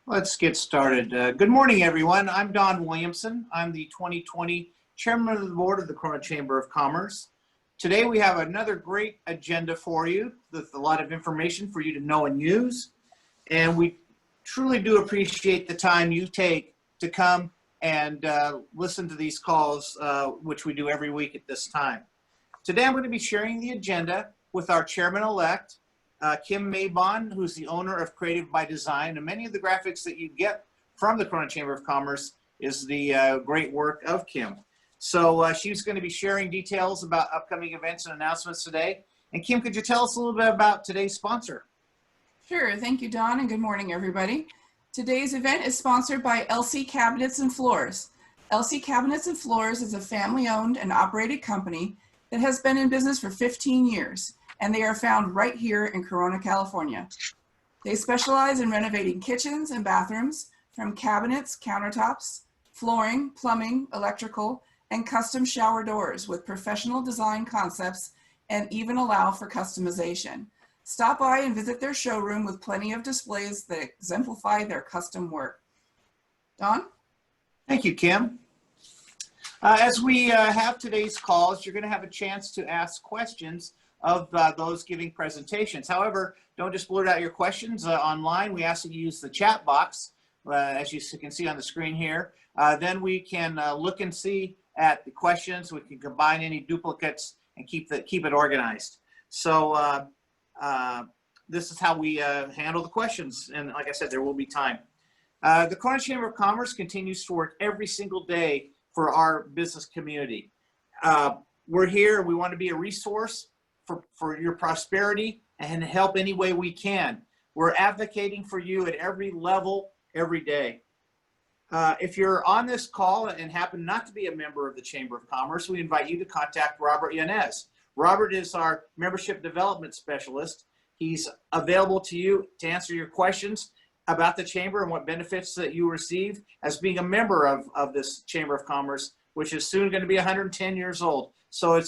Let's get started. Good morning, everyone. I'm Don Williamson. I'm the 2020 Chairman of the Board of the Corona Chamber of Commerce. Today we have another great agenda for you with a lot of information for you to know and use. And we truly do appreciate the time you take to come and listen to these calls, which we do every week at this time. Today I'm going to be sharing the agenda with our Chairman-elect, Kim Maybon, who's the owner of Creative by Design, and many of the graphics that you get from the Corona Chamber of Commerce is the great work of Kim. So she's going to be sharing details about upcoming events and announcements today. And Kim, could you tell us a little bit about today's sponsor? Sure, thank you, Don, and good morning, everybody. Today's event is sponsored by LC Cabinets and Floors. LC Cabinets and Floors is a family-owned and operated company that has been in business for 15 years. And they are found right here in Corona, California. They specialize in renovating kitchens and bathrooms, from cabinets, countertops, flooring, plumbing, electrical, and custom shower doors with professional design concepts and even allow for customization. Stop by and visit their showroom with plenty of displays that exemplify their custom work. Don? Thank you, Kim. As we have today's calls, you're going to have a chance to ask questions of those giving presentations. However, don't just blurt out your questions online. We ask that you use the chat box, as you can see on the screen here. Then we can look and see at the questions. We can combine any duplicates and keep it organized. So this is how we handle the questions. And like I said, there will be time. The Corona Chamber of Commerce continues to work every single day for our business community. We're here. We want to be a resource for your prosperity and help any way we can. We're advocating for you at every level, every day. If you're on this call and happen not to be a member of the Chamber of Commerce, we invite you to contact Robert Yanez. Robert is our membership development specialist. He's available to you to answer your questions about the Chamber and what benefits that you receive as being a member of this Chamber of Commerce, which is soon going to be 110 years old. So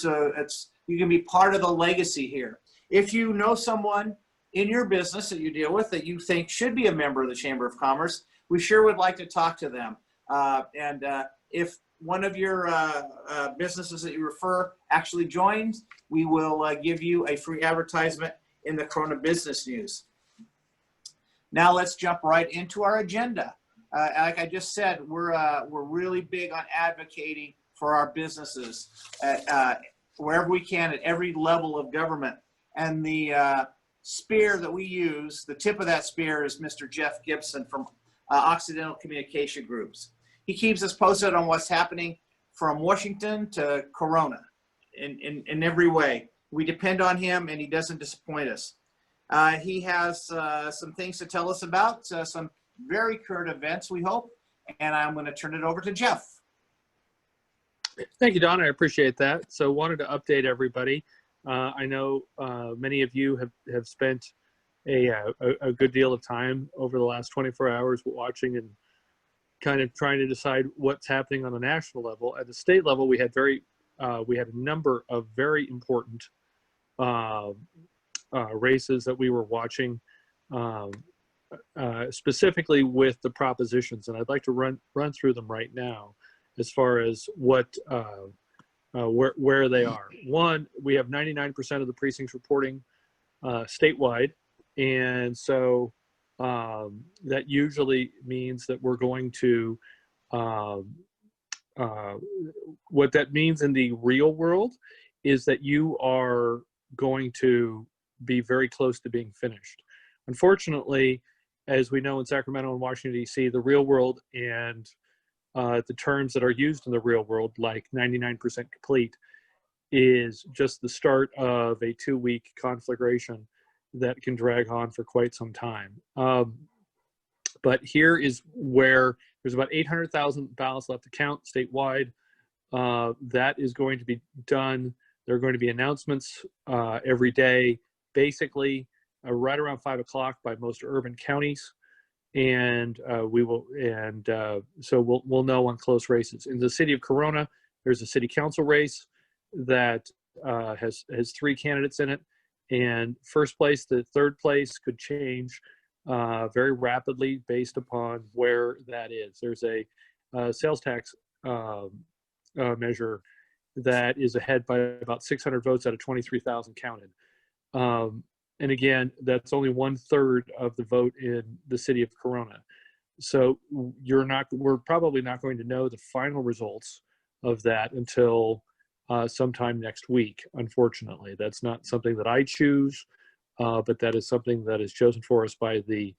you can be part of the legacy here. If you know someone in your business that you deal with that you think should be a member of the Chamber of Commerce, we sure would like to talk to them. If one of your businesses that you refer actually joins, we will give you a free advertisement in the Corona Business News. Now let's jump right into our agenda. Like I just said, we're really big on advocating for our businesses wherever we can at every level of government. And the spear that we use, the tip of that spear, is Mr. Jeff Gibson from Occidental Communication Groups. He keeps us posted on what's happening from Washington to Corona in every way. We depend on him, and he doesn't disappoint us. He has some things to tell us about, some very current events, we hope, and I'm going to turn it over to Jeff. Thank you, Don. I appreciate that. So wanted to update everybody. I know many of you have spent a good deal of time over the last 24 hours watching and kind of trying to decide what's happening on the national level. At the state level, we had a number of very important races that we were watching, specifically with the propositions, and I'd like to run through them right now as far as what where they are. One, we have 99% of the precincts reporting statewide, and so that usually means that we're going to what that means in the real world is that you are going to be very close to being finished. Unfortunately, as we know in Sacramento and Washington, D.C., the real world and the terms that are used in the real world, like 99% complete, is just the start of a 2-week conflagration that can drag on for quite some time. But here is where there's about 800,000 ballots left to count statewide. That is going to be done. There are going to be announcements every day, basically right around 5 o'clock by most urban counties. And so we'll know on close races. In the city of Corona, there's a city council race that has 3 candidates in it, and first place to third place could change very rapidly based upon where that is. There's a sales tax measure that is ahead by about 600 votes out of 23,000 counted. And again, that's only 1/3 of the vote in the city of Corona. So we're probably not going to know the final results of that until sometime next week. Unfortunately, that's not something that I choose, but that is something that is chosen for us by the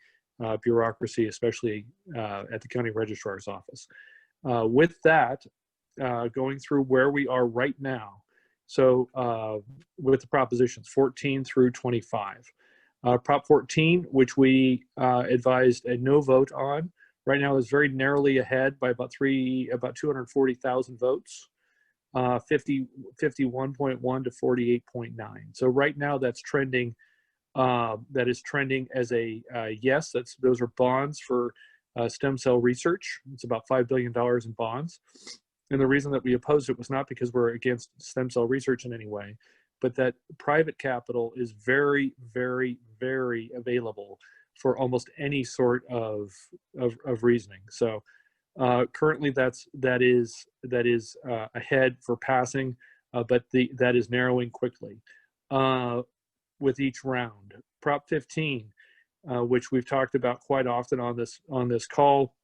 bureaucracy, especially at the county registrar's office. With that, going through where we are right now. So with the propositions 14 through 25. Prop 14, which we advised a no vote on, right now is very narrowly ahead by about 240,000 votes, 51.1 to 48.9. So right now that's trending. That is trending as a yes. Those are bonds for stem cell research. It's about $5 billion in bonds. And the reason that we opposed it was not because we're against stem cell research in any way, but that private capital is very, very, very available for almost any sort of reasoning. So currently that is ahead for passing, but that is narrowing quickly with each round. Prop 15, which we've talked about quite often on this call,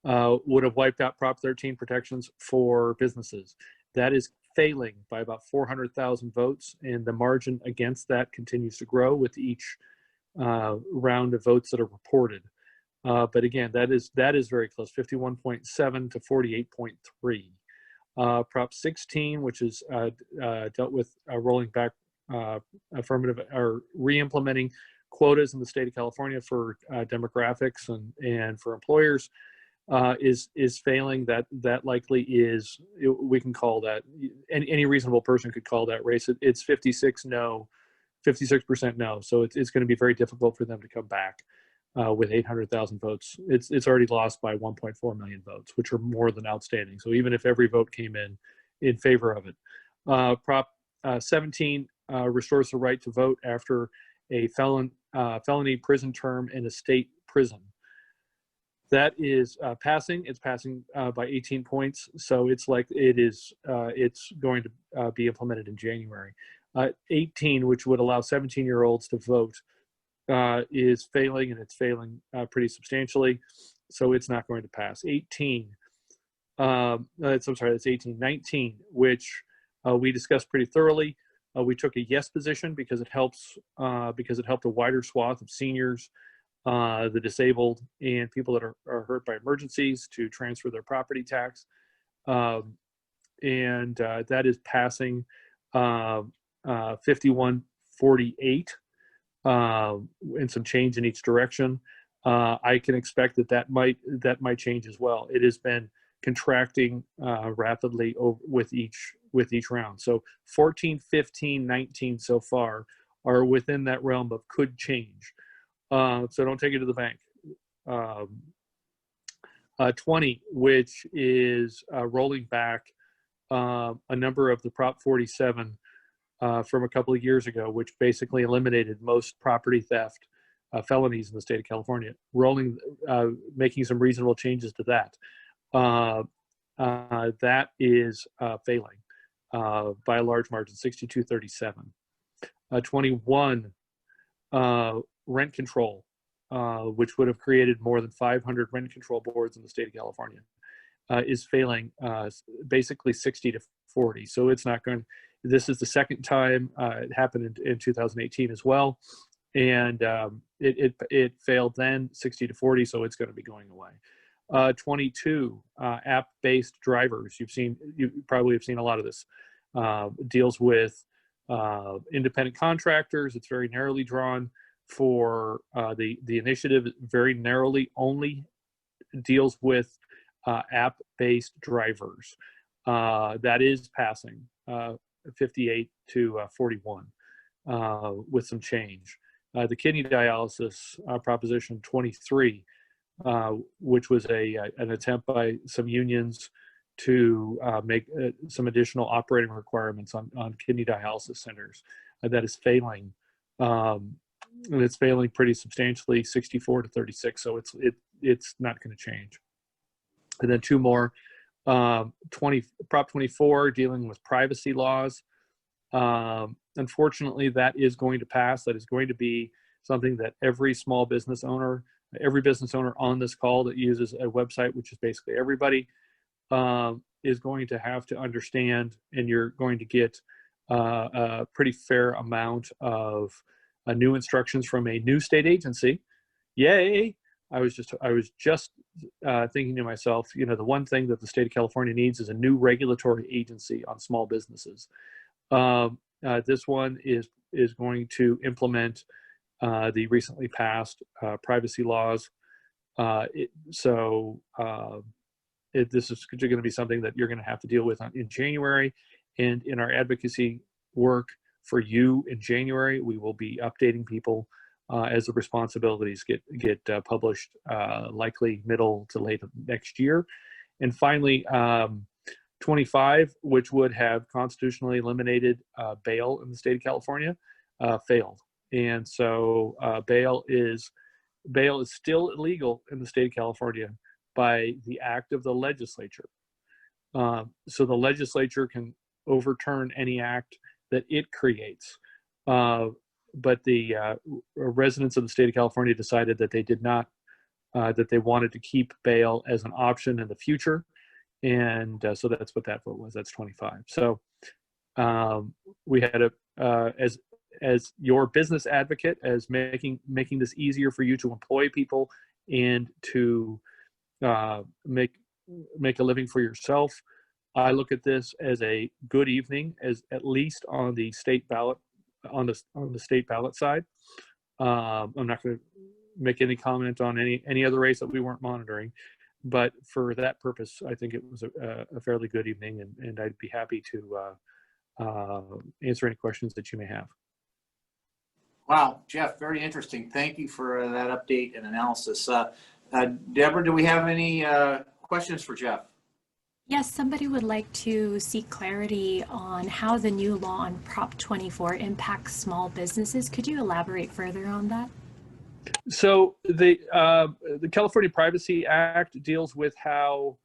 would have wiped out Prop 13 protections for businesses. That is failing by about 400,000 votes, and the margin against that continues to grow with each round of votes that are reported. But again, that is very close, 51.7 to 48.3. Prop 16, which is dealt with rolling back affirmative or re-implementing quotas in the state of California for demographics and for employers, is failing. That likely is, we can call that, any reasonable person could call that race. It's 56% no. So it's going to be very difficult for them to come back with 800,000 votes. It's already lost by 1.4 million votes, which are more than outstanding. So even if every vote came in favor of it. Prop 17 restores the right to vote after a felony prison term in a state prison. That is passing. It's passing by 18 points. So it's going to be implemented in January. 18, which would allow 17-year-olds to vote, is failing, and it's failing pretty substantially. So it's not going to pass. 18. That's 18. 19, which we discussed pretty thoroughly. We took a yes position because it helped a wider swath of seniors, the disabled, and people that are hurt by emergencies to transfer their property tax. And that is passing 51-48 and some change in each direction. I can expect that might change as well. It has been contracting rapidly with each round. So 14, 15, 19 so far are within that realm of could change. So don't take it to the bank. 20, which is rolling back a number of the Prop 47 from a couple of years ago, which basically eliminated most property theft felonies in the state of California, making some reasonable changes to that. That is failing by a large margin, 62-37. 21, rent control, which would have created more than 500 rent control boards in the state of California, is failing basically 60-40. So it's not going. This is the second time it happened in 2018 as well, and it failed then 60-40. So it's going to be going away. 22, app-based drivers. You probably have seen a lot of this. Deals with independent contractors. It's very narrowly drawn for the initiative. Very narrowly only deals with app-based drivers. That is passing 58-41 with some change. The kidney dialysis proposition 23, which was an attempt by some unions to make some additional operating requirements on kidney dialysis centers. That is failing and it's failing pretty substantially, 64 to 36. So it's not going to change. And then two more, Prop 24 dealing with privacy laws. Unfortunately, that is going to pass. That is going to be something that every small business owner, every business owner on this call that uses a website, which is basically everybody, is going to have to understand, and you're going to get a pretty fair amount of new instructions from a new state agency. Yay! I was just thinking to myself, you know, the one thing that the state of California needs is a new regulatory agency on small businesses. This one is going to implement the recently passed privacy laws. This is going to be something that you're going to have to deal with in January. And in our advocacy work for you in January, we will be updating people as the responsibilities get published, likely middle to late next year. And finally, 25, which would have constitutionally eliminated bail in the state of California, failed. And so bail is still illegal in the state of California by the act of the legislature. So the legislature can overturn any act that it creates. But the residents of the state of California decided that they did not, that they wanted to keep bail as an option in the future. And so that's what that vote was. That's 25. So we had as your business advocate, as making this easier for you to employ people and to make a living for yourself. I look at this as a good evening, as at least on the state ballot, on the state ballot side. I'm not going to make any comment on any other race that we weren't monitoring, but for that purpose, I think it was a fairly good evening, and I'd be happy to answer any questions that you may have. Wow, Jeff, very interesting. Thank you for that update and analysis. Deborah, do we have any questions for Jeff? Yes, somebody would like to seek clarity on how the new law on Prop 24 impacts small businesses. Could you elaborate further on that? So the California Privacy Act deals with how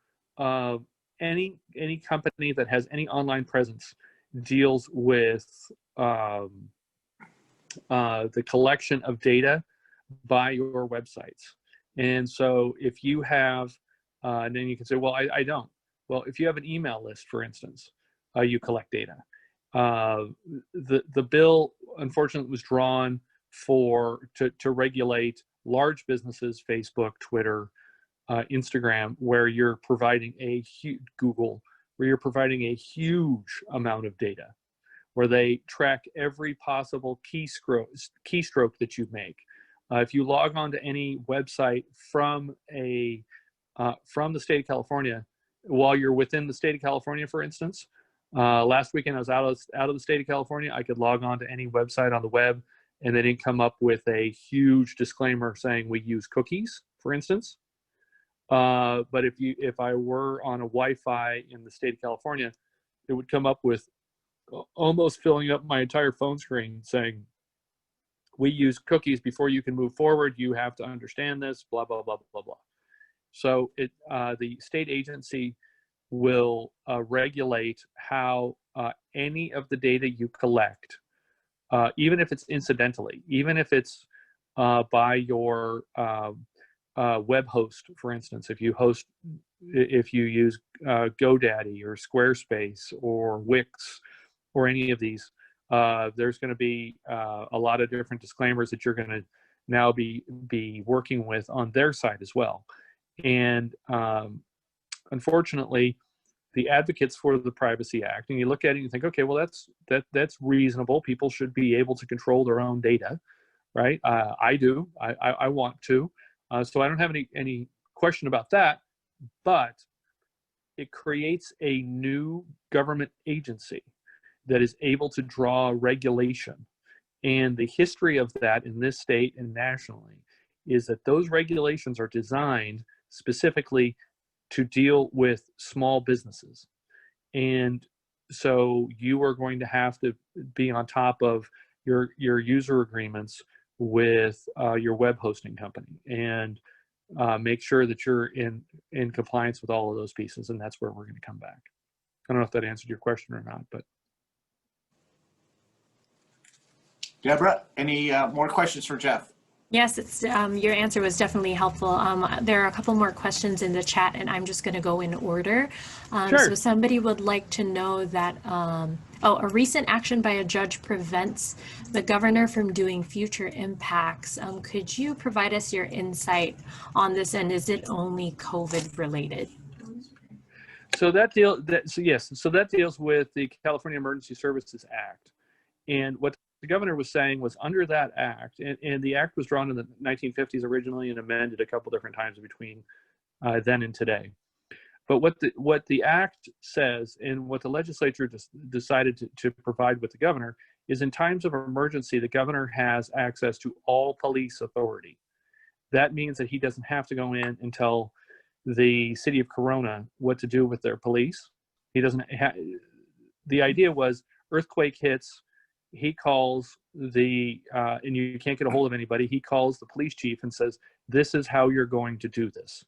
any company that has any online presence deals with the collection of data by your websites. And so if you have, and then you can say, well, I don't. Well, if you have an email list, for instance, you collect data. The bill, unfortunately, was drawn to regulate large businesses, Facebook, Twitter, Instagram, where you're providing Google, where you're providing a huge amount of data, where they track every possible keystroke that you make. If you log on to any website from the state of California, while you're within the state of California, for instance, last weekend I was out of the state of California. I could log on to any website on the web, and they didn't come up with a huge disclaimer saying we use cookies, for instance. But if I were on a Wi-Fi in the state of California, it would come up with almost filling up my entire phone screen saying, we use cookies before you can move forward. You have to understand this, blah, blah, blah, blah, blah. So the state agency will regulate how any of the data you collect, even if it's incidentally, even if it's by your web host, for instance, if you use GoDaddy or Squarespace or Wix or any of these, there's going to be a lot of different disclaimers that you're going to now be working with on their side as well. And unfortunately, the advocates for the Privacy Act, and you look at it and you think, okay, well, that's reasonable. People should be able to control their own data, right? I do. I want to. So I don't have any question about that. But it creates a new government agency that is able to draw regulation. And the history of that in this state and nationally is that those regulations are designed specifically to deal with small businesses. And so you are going to have to be on top of your user agreements with your web hosting company, and make sure that you're in compliance with all of those pieces, and that's where we're going to come back. I don't know if that answered your question or not, but. Deborah, any more questions for Jeff? Yes, it's your answer was definitely helpful. There are a couple more questions in the chat, and I'm just going to go in order. Sure. So somebody would like to know that, a recent action by a judge prevents the governor from doing future impacts. Could you provide us your insight on this, and is it only COVID related? So that deals with the California Emergency Services Act. And what the governor was saying was under that act, and the act was drawn in the 1950s originally and amended a couple different times between then and today. But what the act says, and what the legislature decided to provide with the governor, is in times of emergency, the governor has access to all police authority. That means that he doesn't have to go in and tell the city of Corona what to do with their police. He doesn't. The idea was earthquake hits. He calls and you can't get a hold of anybody. He calls the police chief and says, "This is how you're going to do this."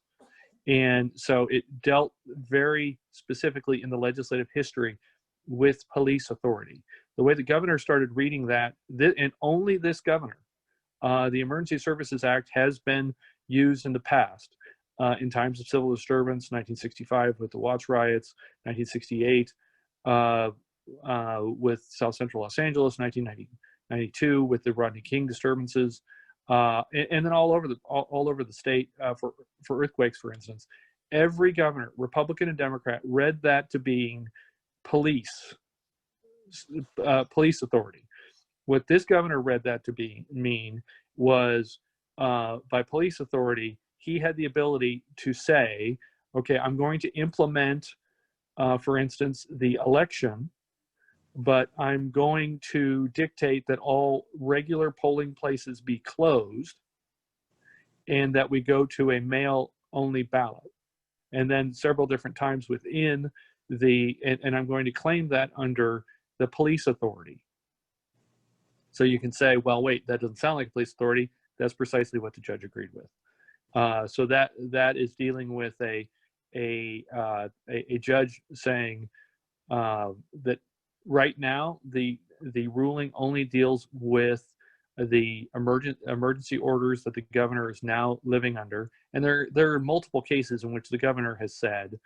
And so it dealt very specifically in the legislative history with police authority. The way the governor started reading that, and only this governor, the Emergency Services Act has been used in the past in times of civil disturbance, 1965 with the Watts riots, 1968 with South Central Los Angeles, 1992 with the Rodney King disturbances, and then all over the state for earthquakes, for instance. Every governor, Republican and Democrat, read that to being police authority. What this governor read that to mean was by police authority, he had the ability to say, okay, I'm going to implement, for instance, the election, but I'm going to dictate that all regular polling places be closed and that we go to a mail-only ballot. And then several different times within and I'm going to claim that under the police authority. So you can say, well, wait, that doesn't sound like a police authority. That's precisely what the judge agreed with. So that is dealing with a judge saying that right now the ruling only deals with the emergency orders that the governor is now living under, and there are multiple cases in which the governor has said,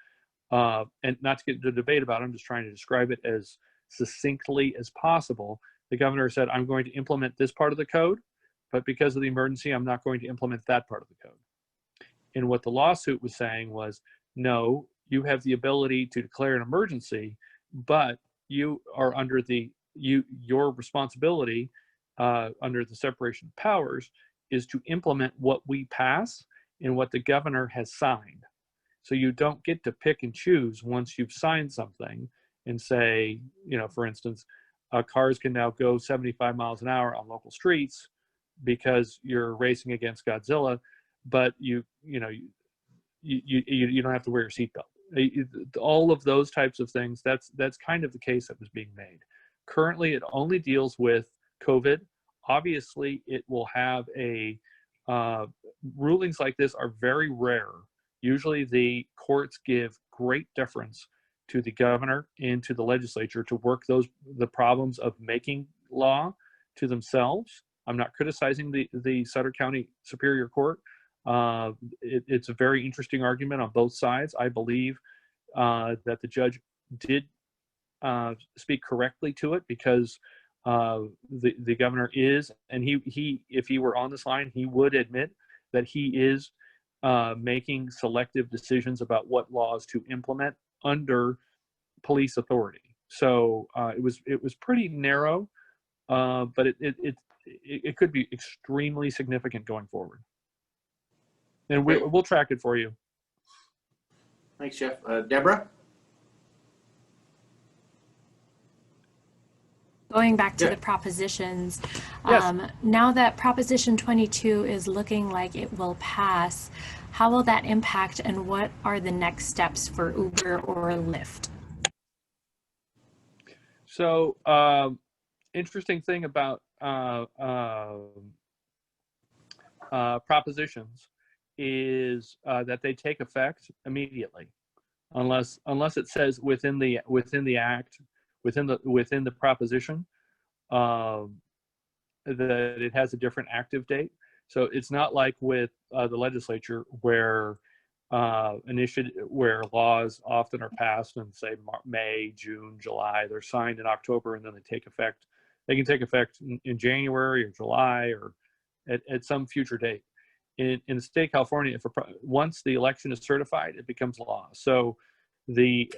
and not to get into a debate about it, I'm just trying to describe it as succinctly as possible. The governor said, I'm going to implement this part of the code, but because of the emergency, I'm not going to implement that part of the code. And what the lawsuit was saying was, no, you have the ability to declare an emergency, but you are under your responsibility under the separation of powers is to implement what we pass and what the governor has signed. So you don't get to pick and choose once you've signed something and say, for instance, cars can now go 75 miles an hour on local streets because you're racing against Godzilla, but you don't have to wear your seatbelt. All of those types of things, that's kind of the case that was being made. Currently, it only deals with COVID. Obviously, it will have rulings like this are very rare. Usually the courts give great deference to the governor and to the legislature to work the problems of making law to themselves. I'm not criticizing the Sutter County Superior Court. It's a very interesting argument on both sides. I believe that the judge did speak correctly to it because the governor is, and he if he were on this line, he would admit that he is making selective decisions about what laws to implement under police authority. So it was pretty narrow, but it could be extremely significant going forward. And we'll track it for you. Thanks, Jeff. Deborah? Going back to the propositions, Yes. now that Proposition 22 is looking like it will pass, how will that impact and what are the next steps for Uber or Lyft? So interesting thing about propositions is that they take effect immediately, unless it says within the act, within the proposition, that it has a different active date. So it's not like with the legislature where where laws often are passed in, say, May, June, July. They're signed in October and then they take effect. They can take effect in January or July or at some future date. In the state of California, once the election is certified, it becomes law. So the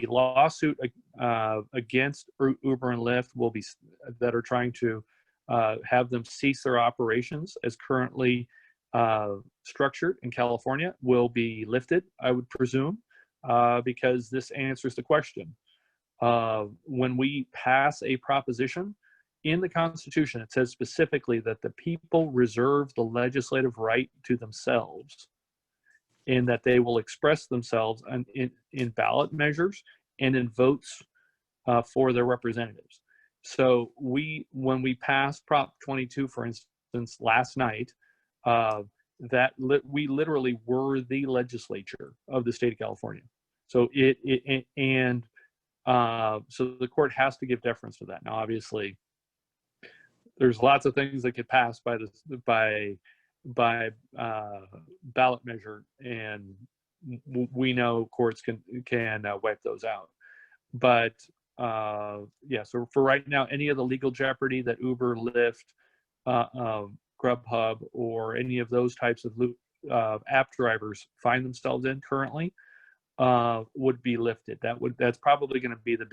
lawsuit against Uber and Lyft that are trying to have them cease their operations as currently structured in California will be lifted, I would presume, because this answers the question. When we pass a proposition in the Constitution, it says specifically that the people reserve the legislative right to themselves, and that they will express themselves in ballot measures and in votes for their representatives. So when we passed Prop 22, for instance, last night, we literally were the legislature of the state of California. So so the court has to give deference to that. Now, obviously, there's lots of things that get passed by ballot measure, and we know courts can wipe those out. But yeah, so for right now, any of the legal jeopardy that Uber, Lyft, Grubhub, or any of those types of app drivers find themselves in currently would be lifted. That's probably going to be the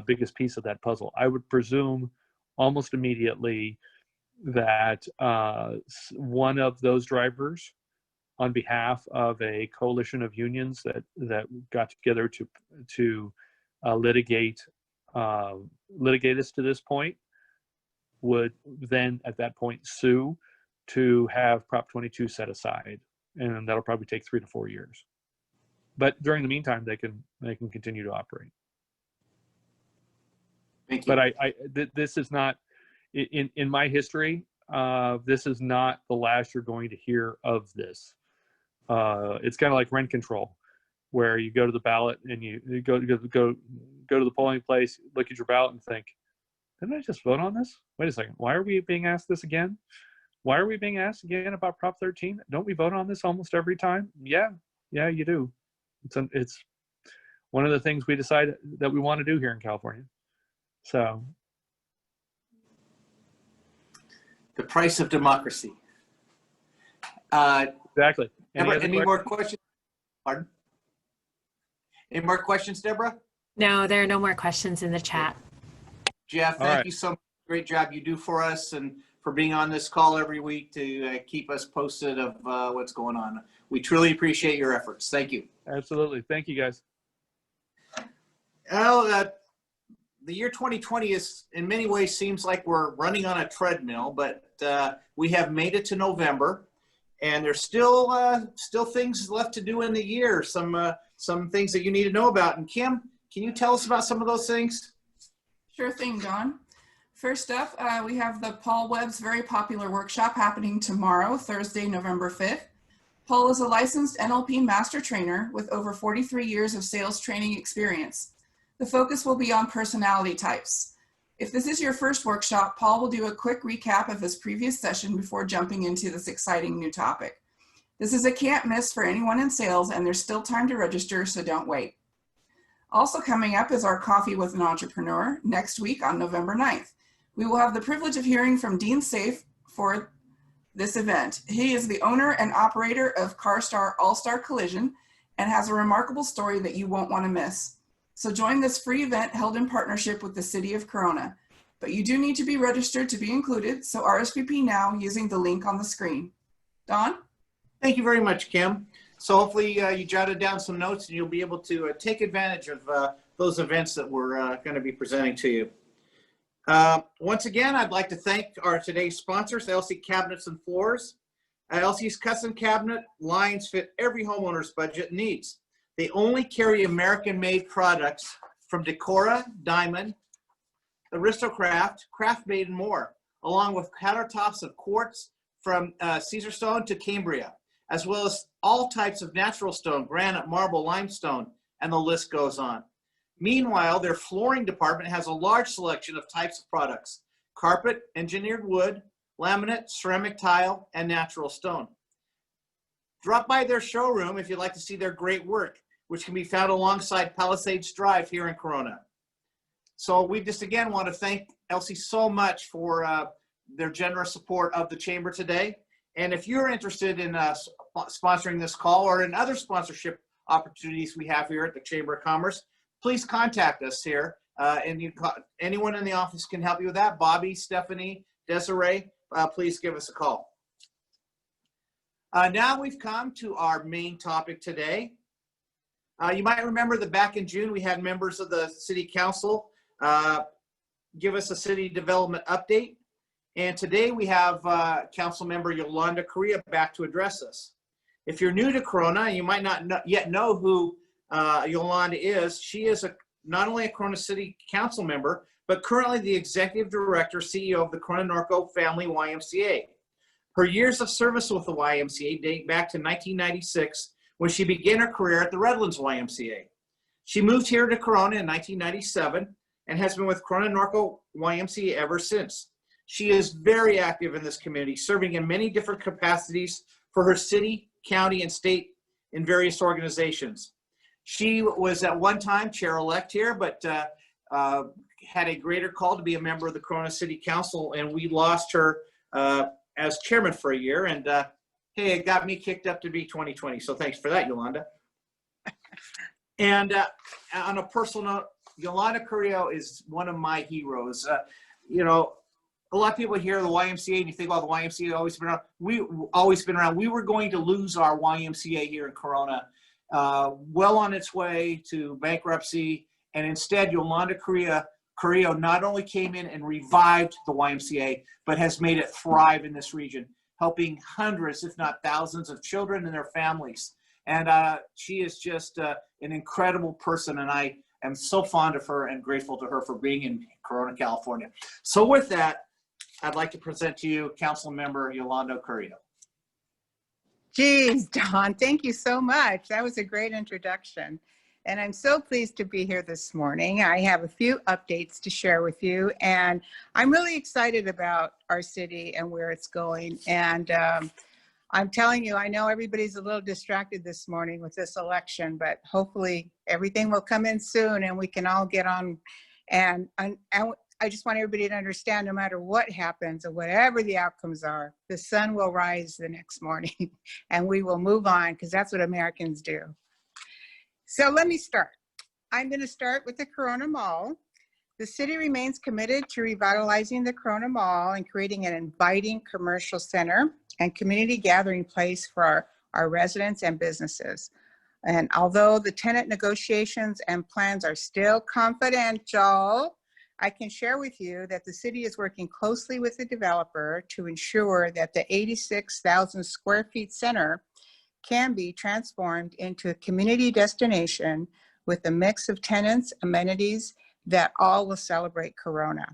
biggest piece of that puzzle. I would presume almost immediately that one of those drivers, on behalf of a coalition of unions that got together to litigate us to this point, would then at that point sue to have Prop 22 set aside, and that'll probably take 3 to 4 years. But during the meantime, they can continue to operate. Thank you. But this is not in my history. This is not the last you're going to hear of this. It's kind of like rent control, where you go to the ballot and you go to the polling place, look at your ballot, and think, didn't I just vote on this? Wait a second. Why are we being asked this again? Why are we being asked again about Prop 13? Don't we vote on this almost every time? Yeah, you do. It's one of the things we decide that we want to do here in California. So. The price of democracy. Exactly. Any more questions? Pardon? Any more questions, Deborah? No, there are no more questions in the chat. Jeff, thank you so much. Great job you do for us and for being on this call every week to keep us posted of what's going on. We truly appreciate your efforts. Thank you. Absolutely. Thank you, guys. Well, the year 2020 is in many ways seems like we're running on a treadmill, but we have made it to November, and there's still things left to do in the year. Some things that you need to know about. And Kim, can you tell us about some of those things? Sure thing, Don. First up, we have the Paul Webb's very popular workshop happening tomorrow, Thursday, November 5th. Paul is a licensed NLP master trainer with over 43 years of sales training experience. The focus will be on personality types. If this is your first workshop, Paul will do a quick recap of his previous session before jumping into this exciting new topic. This is a can't miss for anyone in sales, and there's still time to register, so don't wait. Also coming up is our Coffee with an Entrepreneur next week on November 9th. We will have the privilege of hearing from Dean Safe for this event. He is the owner and operator of CarStar All-Star Collision and has a remarkable story that you won't want to miss. So join this free event held in partnership with the City of Corona. But you do need to be registered to be included, so RSVP now using the link on the screen. Don? Thank you very much, Kim. So hopefully you jotted down some notes and you'll be able to take advantage of those events that we're going to be presenting to you. Once again, I'd like to thank our today's sponsors, LC Cabinets and Floors. LC's custom cabinet lines fit every homeowner's budget needs. They only carry American-made products from Decora, Diamond, Aristocraft, Craft Made, and more, along with countertops of quartz, from Caesar stone to Cambria, as well as all types of natural stone, granite, marble, limestone, and the list goes on. Meanwhile, their flooring department has a large selection of types of products: carpet, engineered wood, laminate, ceramic tile, and natural stone. Drop by their showroom if you'd like to see their great work, which can be found alongside Palisades Drive here in Corona. So we just again want to thank Elsie so much for their generous support of the Chamber today. And if you're interested in sponsoring this call or in other sponsorship opportunities we have here at the Chamber of Commerce, please contact us here. And anyone in the office can help you with that. Bobby, Stephanie, Desiree, please give us a call. Now we've come to our main topic today. You might remember that back in June, we had members of the City Council give us a city development update. And today we have Council Member Yolanda Carrillo back to address us. If you're new to Corona, you might not yet know who Yolanda is. She is not only a Corona City Council member, but currently the Executive Director, CEO of the Corona Norco Family YMCA. Her years of service with the YMCA date back to 1996, when she began her career at the Redlands YMCA. She moved here to Corona in 1997 and has been with Corona Norco YMCA ever since. She is very active in this community, serving in many different capacities for her city, county, and state in various organizations. She was at one time chair-elect here, but had a greater call to be a member of the Corona City Council, and we lost her as chairman for a year. And hey, it got me kicked up to be 2020. So thanks for that, Yolanda. And on a personal note, Yolanda Carrillo is one of my heroes. You know, a lot of people hear the YMCA and you think, oh, the YMCA always been around. We've always been around. We were going to lose our YMCA here in Corona, well on its way to bankruptcy. And instead, Yolanda Carrillo not only came in and revived the YMCA, but has made it thrive in this region, helping hundreds, if not thousands, of children and their families. And she is just an incredible person, and I am so fond of her and grateful to her for being in Corona, California. So with that, I'd like to present to you Council Member Yolanda Carrillo. Geez, Don, thank you so much. That was a great introduction. And I'm so pleased to be here this morning. I have a few updates to share with you, and I'm really excited about our city and where it's going. And I'm telling you, I know everybody's a little distracted this morning with this election, but hopefully everything will come in soon and we can all get on. And I just want everybody to understand, no matter what happens or whatever the outcomes are, the sun will rise the next morning and we will move on, because that's what Americans do. So let me start. I'm going to start with the Corona Mall. The city remains committed to revitalizing the Corona Mall and creating an inviting commercial center and community gathering place for our residents and businesses. And although the tenant negotiations and plans are still confidential, I can share with you that the city is working closely with the developer to ensure that the 86,000 square feet center can be transformed into a community destination with a mix of tenants, amenities that all will celebrate Corona.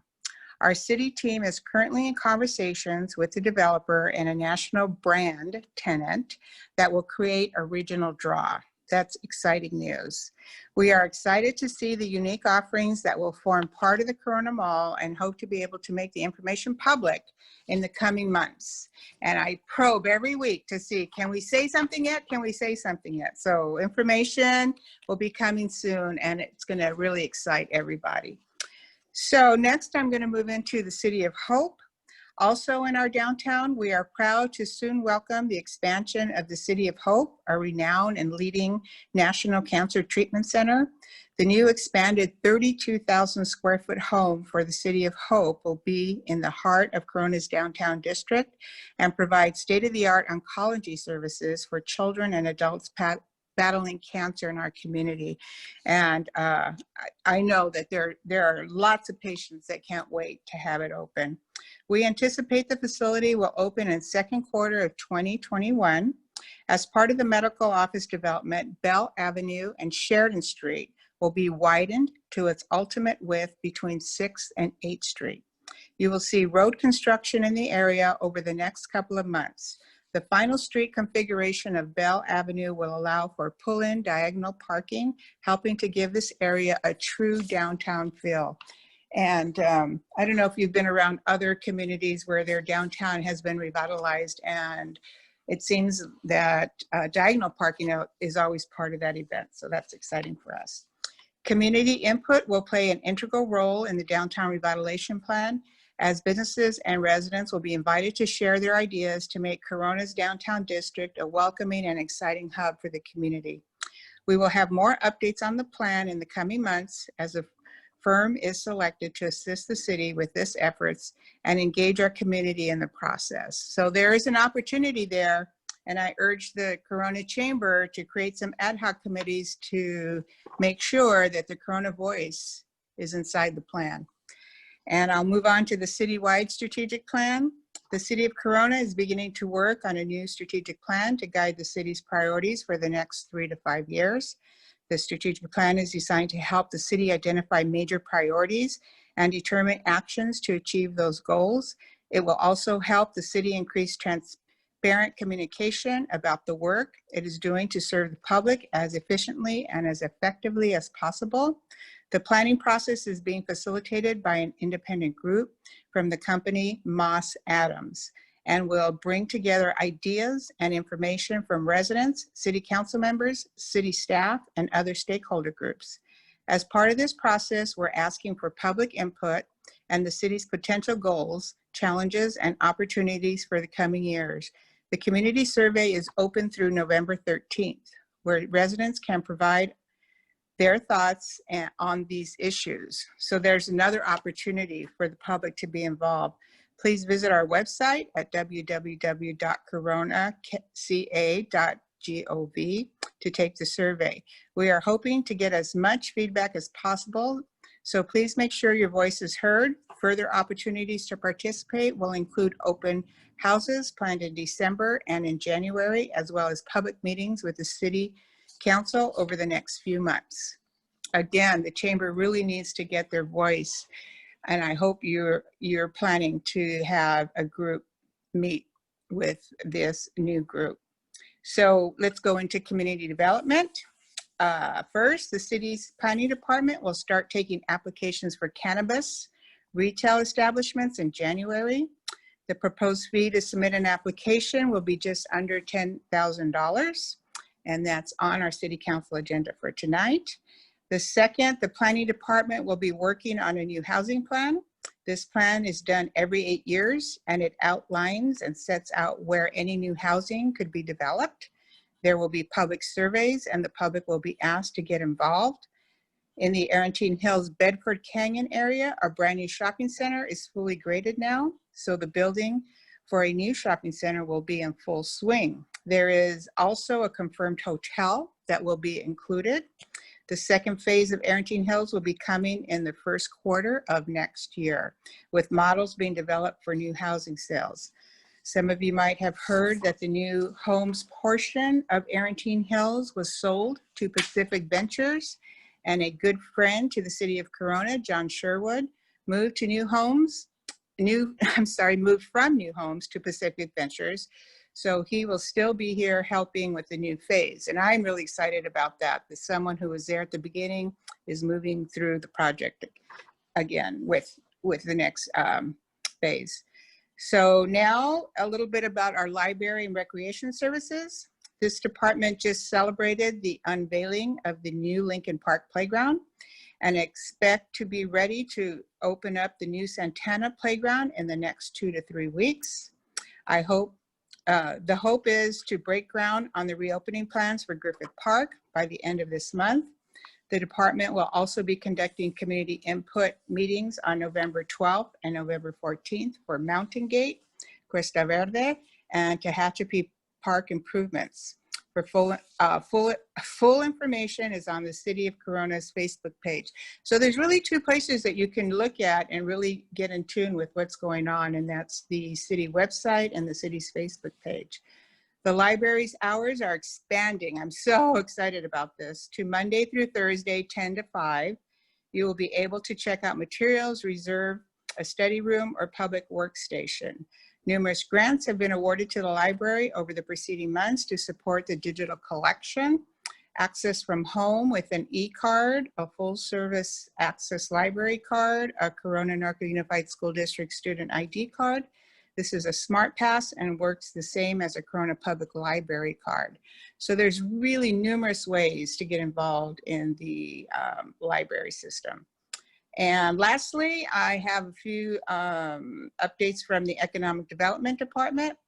Our city team is currently in conversations with the developer and a national brand tenant that will create a regional draw. That's exciting news. We are excited to see the unique offerings that will form part of the Corona Mall and hope to be able to make the information public in the coming months. And I probe every week to see, can we say something yet? Can we say something yet? So information will be coming soon, and it's going to really excite everybody. So next, I'm going to move into the City of Hope. Also in our downtown, we are proud to soon welcome the expansion of the City of Hope, a renowned and leading national cancer treatment center. The new expanded 32,000 square foot home for the City of Hope will be in the heart of Corona's downtown district and provide state-of-the-art oncology services for children and adults battling cancer in our community. And I know that there are lots of patients that can't wait to have it open. We anticipate the facility will open in second quarter of 2021. As part of the medical office development, Bell Avenue and Sheridan Street will be widened to its ultimate width between 6th and 8th Street. You will see road construction in the area over the next couple of months. The final street configuration of Bell Avenue will allow for pull-in diagonal parking, helping to give this area a true downtown feel. And I don't know if you've been around other communities where their downtown has been revitalized, and it seems that diagonal parking is always part of that event. So that's exciting for us. Community input will play an integral role in the downtown revitalization plan, as businesses and residents will be invited to share their ideas to make Corona's downtown district a welcoming and exciting hub for the community. We will have more updates on the plan in the coming months as a firm is selected to assist the city with this efforts and engage our community in the process. So there is an opportunity there, and I urge the Corona Chamber to create some ad hoc committees to make sure that the Corona voice is inside the plan. And I'll move on to the citywide strategic plan. The city of Corona is beginning to work on a new strategic plan to guide the city's priorities for the next 3 to 5 years. The strategic plan is designed to help the city identify major priorities and determine actions to achieve those goals. It will also help the city increase transparent communication about the work it is doing to serve the public as efficiently and as effectively as possible. The planning process is being facilitated by an independent group from the company Moss Adams, and will bring together ideas and information from residents, city council members, city staff, and other stakeholder groups. As part of this process, we're asking for public input and the city's potential goals, challenges, and opportunities for the coming years. The community survey is open through November 13th, where residents can provide their thoughts on these issues. So there's another opportunity for the public to be involved. Please visit our website at www.coronaca.gov to take the survey. We are hoping to get as much feedback as possible, so please make sure your voice is heard. Further opportunities to participate will include open houses planned in December and in January, as well as public meetings with the city council over the next few months. Again, the chamber really needs to get their voice, and I hope you're planning to have a group meet with this new group. So let's go into community development. First, the city's planning department will start taking applications for cannabis retail establishments in January. The proposed fee to submit an application will be just under $10,000, and that's on our city council agenda for tonight. The second, the planning department will be working on a new housing plan. This plan is done every 8 years, and it outlines and sets out where any new housing could be developed. There will be public surveys, and the public will be asked to get involved. In the Arantine Hills Bedford Canyon area, our brand new shopping center is fully graded now, so the building for a new shopping center will be in full swing. There is also a confirmed hotel that will be included. The second phase of Arantine Hills will be coming in the first quarter of next year, with models being developed for new housing sales. Some of you might have heard that the new homes portion of Arantine Hills was sold to Pacific Ventures, and a good friend to the city of Corona, John Sherwood, moved from New Homes to Pacific Ventures. So he will still be here helping with the new phase. And I'm really excited about that. That someone who was there at the beginning is moving through the project again with the next phase. So now a little bit about our library and recreation services. This department just celebrated the unveiling of the new Lincoln Park Playground and expect to be ready to open up the new Santana Playground in the next 2 to 3 weeks. The hope is to break ground on the reopening plans for Griffith Park by the end of this month. The department will also be conducting community input meetings on November 12th and November 14th for Mountain Gate, Cuesta Verde, and Tehachapi Park improvements. For full information is on the City of Corona's Facebook page. So there's really 2 places that you can look at and really get in tune with what's going on, and that's the city website and the city's Facebook page. The library's hours are expanding. I'm so excited about this. To Monday through Thursday, 10 to 5. You will be able to check out materials, reserve a study room, or public workstation. Numerous grants have been awarded to the library over the preceding months to support the digital collection, access from home with an e-card, a full-service access library card, a Corona Norco Unified School District student ID card. This is a smart pass and works the same as a Corona Public Library card. So there's really numerous ways to get involved in the library system. And lastly, I have a few updates from the Economic Development Department.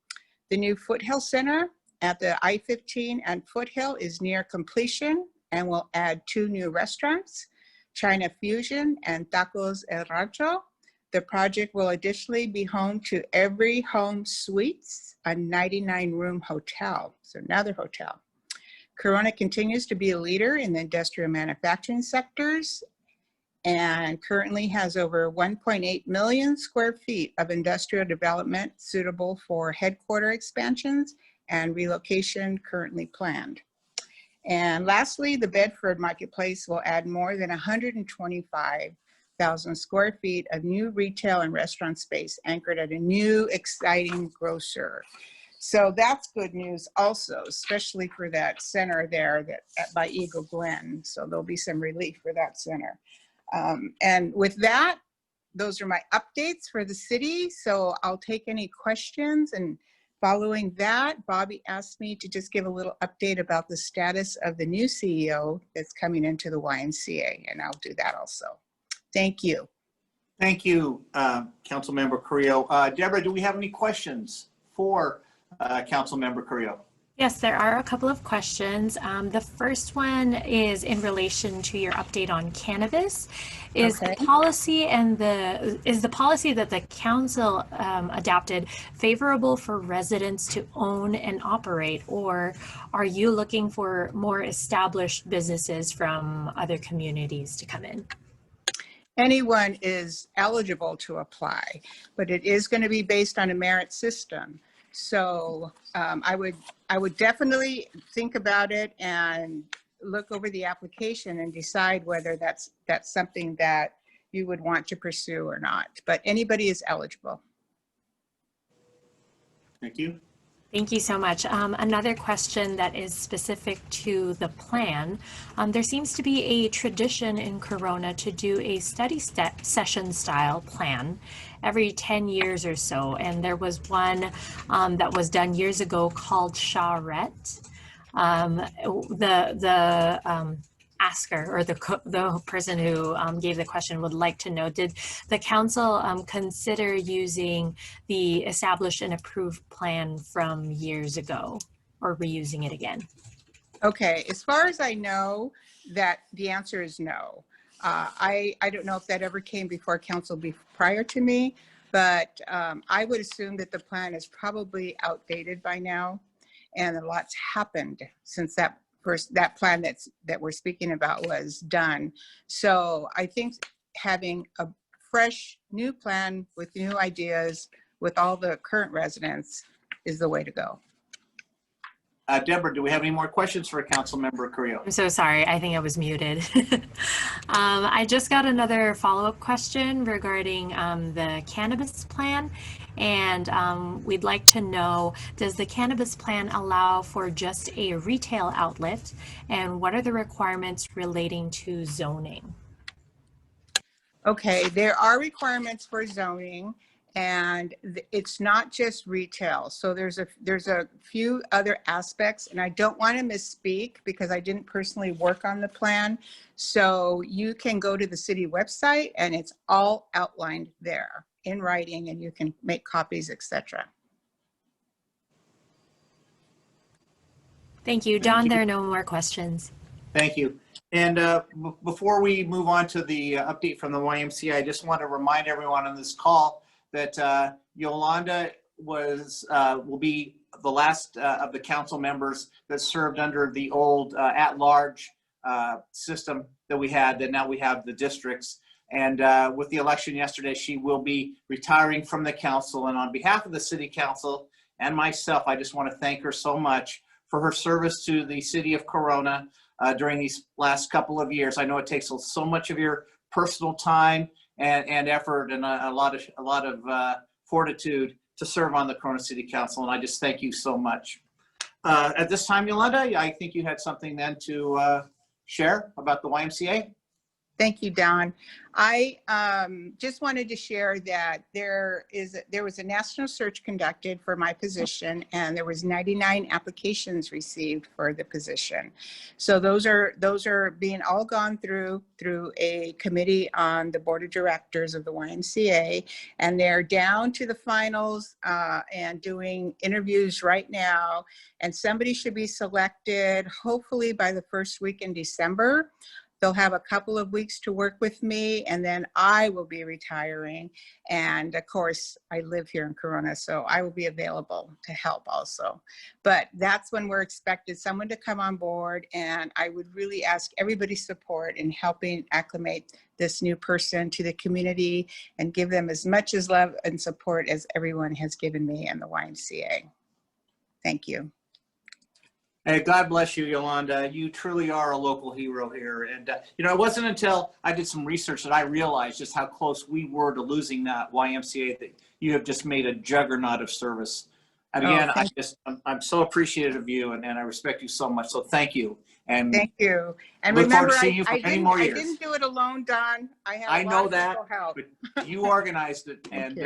The new Foothill Center at the I-15 and Foothill is near completion and will add 2 new restaurants, China Fusion and Tacos El Rancho. The project will additionally be home to Every Home Suites, a 99-room hotel, so another hotel. Corona continues to be a leader in the industrial manufacturing sectors and currently has over 1.8 million square feet of industrial development suitable for headquarter expansions and relocation currently planned. And lastly, the Bedford Marketplace will add more than 125,000 square feet of new retail and restaurant space anchored at a new exciting grocer. So that's good news also, especially for that center there by Eagle Glen. So there'll be some relief for that center. And with that, those are my updates for the city. So I'll take any questions. And following that, Bobby asked me to just give a little update about the status of the new CEO that's coming into the YMCA, and I'll do that also. Thank you. Thank you, Councilmember Carrillo. Deborah, do we have any questions for Councilmember Carrillo? Yes, there are a couple of questions. The first one is in relation to your update on cannabis. Is Okay. the policy that the council adopted favorable for residents to own and operate, or are you looking for more established businesses from other communities to come in? Anyone is eligible to apply, but it is going to be based on a merit system. So I would definitely think about it and look over the application and decide whether that's something that you would want to pursue or not. But anybody is eligible. Thank you. Thank you so much. Another question that is specific to the plan. There seems to be a tradition in Corona to do a study session style plan every 10 years or so. And there was one that was done years ago called Charrette. The asker, or the person who gave the question, would like to know, did the council consider using the established and approved plan from years ago, or reusing it again? Okay, as far as I know, that the answer is no. I don't know if that ever came before council prior to me, but I would assume that the plan is probably outdated by now, and a lot's happened since that plan that we're speaking about was done. So I think having a fresh new plan with new ideas with all the current residents is the way to go. Deborah, do we have any more questions for Councilmember Carrillo? I'm so sorry, I think I was muted. I just got another follow-up question regarding the cannabis plan. And we'd like to know, does the cannabis plan allow for just a retail outlet? And what are the requirements relating to zoning? Okay, there are requirements for zoning, and it's not just retail. So there's a few other aspects, and I don't want to misspeak because I didn't personally work on the plan. So you can go to the city website and it's all outlined there in writing, and you can make copies, etc. Thank you, Don. There are no more questions. Thank you. And before we move on to the update from the YMCA, I just want to remind everyone on this call that Yolanda will be the last of the council members that served under the old at-large system that we had, that now we have the districts. And with the election yesterday, she will be retiring from the council. And on behalf of the city council and myself, I just want to thank her so much for her service to the city of Corona during these last couple of years. I know it takes so much of your personal time and effort and a lot of fortitude to serve on the Corona City Council, and I just thank you so much. At this time, Yolanda, I think you had something then to share about the YMCA. Thank you, Don. I just wanted to share that there was a national search conducted for my position, and there was 99 applications received for the position. So those are being all gone through a committee on the board of directors of the YMCA, and they're down to the finals and doing interviews right now. And somebody should be selected hopefully by the first week in December. They'll have a couple of weeks to work with me, and then I will be retiring. And of course, I live here in Corona, so I will be available to help also. But that's when we're expected someone to come on board, and I would really ask everybody's support in helping acclimate this new person to the community and give them as much as love and support as everyone has given me in the YMCA. Thank you. Hey, God bless you, Yolanda. You truly are a local hero here. And, you know, it wasn't until I did some research that I realized just how close we were to losing that YMCA, that you have just made a juggernaut of service. And again, I'm so appreciative of you, and I respect you so much. So thank you. And thank you. And look forward remember, to seeing you for many more years. I didn't do it alone, Don. I know that, but you organized it. And,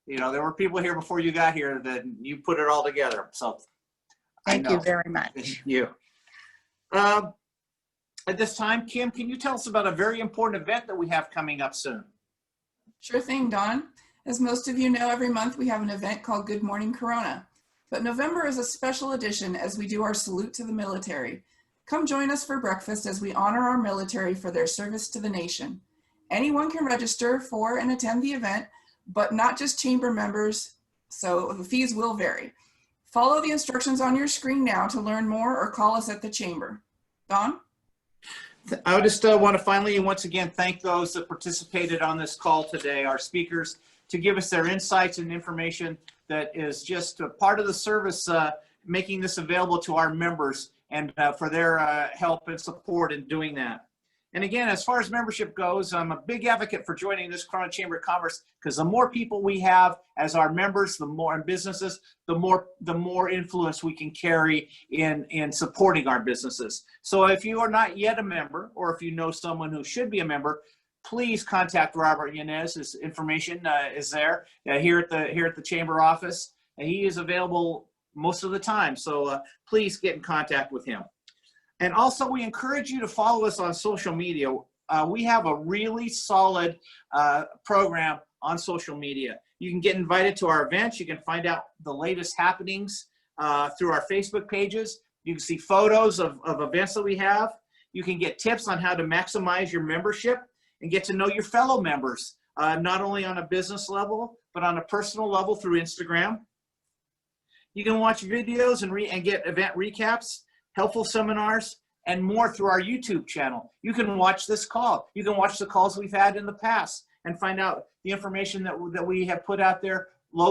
you know, there were people here before you got here that you put it all together. So thank you very much. Thank you. At this time, Kim, can you tell us about a very important event that we have coming up soon? Sure thing, Don. As most of you know, every month we have an event called Good Morning Corona. But November is a special edition as we do our salute to the military. Come join us for breakfast as we honor our military for their service to the nation. Anyone can register for and attend the event, but not just chamber members, so the fees will vary. Follow the instructions on your screen now to learn more, or call us at the chamber. Don? I just want to finally, once again, thank those that participated on this call today, our speakers, to give us their insights and information that is just a part of the service, making this available to our members, and for their help and support in doing that. And again, as far as membership goes, I'm a big advocate for joining this Corona Chamber of Commerce, because the more people we have as our members, the more in businesses, the more influence we can carry in supporting our businesses. So if you are not yet a member, or if you know someone who should be a member, please contact Robert Yanez. His information is there here at the chamber office, and he is available most of the time. So please get in contact with him. And also, we encourage you to follow us on social media. We have a really solid program on social media. You can get invited to our events. You can find out the latest happenings through our Facebook pages. You can see photos of events that we have. You can get tips on how to maximize your membership and get to know your fellow members, not only on a business level, but on a personal level through Instagram. You can watch videos and get event recaps, helpful seminars, and more through our YouTube channel. You can watch this call. You can watch the calls we've had in the past and find out the information that we have put out there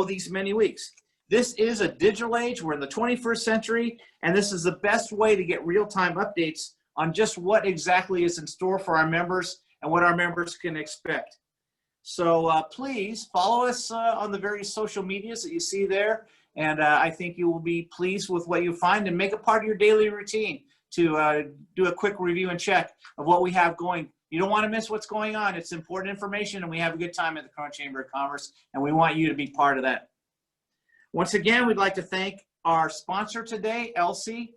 these many weeks. This is a digital age. We're in the 21st century, and this is the best way to get real-time updates on just what exactly is in store for our members and what our members can expect. So please follow us on the various social medias that you see there. And I think you will be pleased with what you find, and make it part of your daily routine to do a quick review and check of what we have going. You don't want to miss what's going on. It's important information, and we have a good time at the Corona Chamber of Commerce, and we want you to be part of that. Once again, we'd like to thank our sponsor today, Elsie,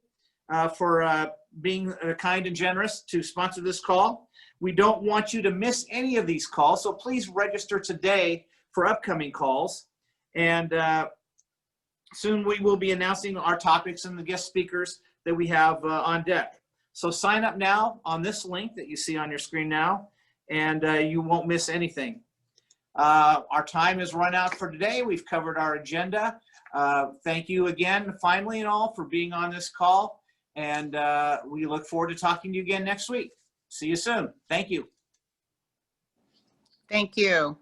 for being kind and generous to sponsor this call. We don't want you to miss any of these calls, so please register today for upcoming calls. And soon we will be announcing our topics and the guest speakers that we have on deck. So sign up now on this link that you see on your screen now, and you won't miss anything. Our time is run out for today. We've covered our agenda. Thank you again, finally and all, for being on this call. And we look forward to talking to you again next week. See you soon. Thank you. Thank you.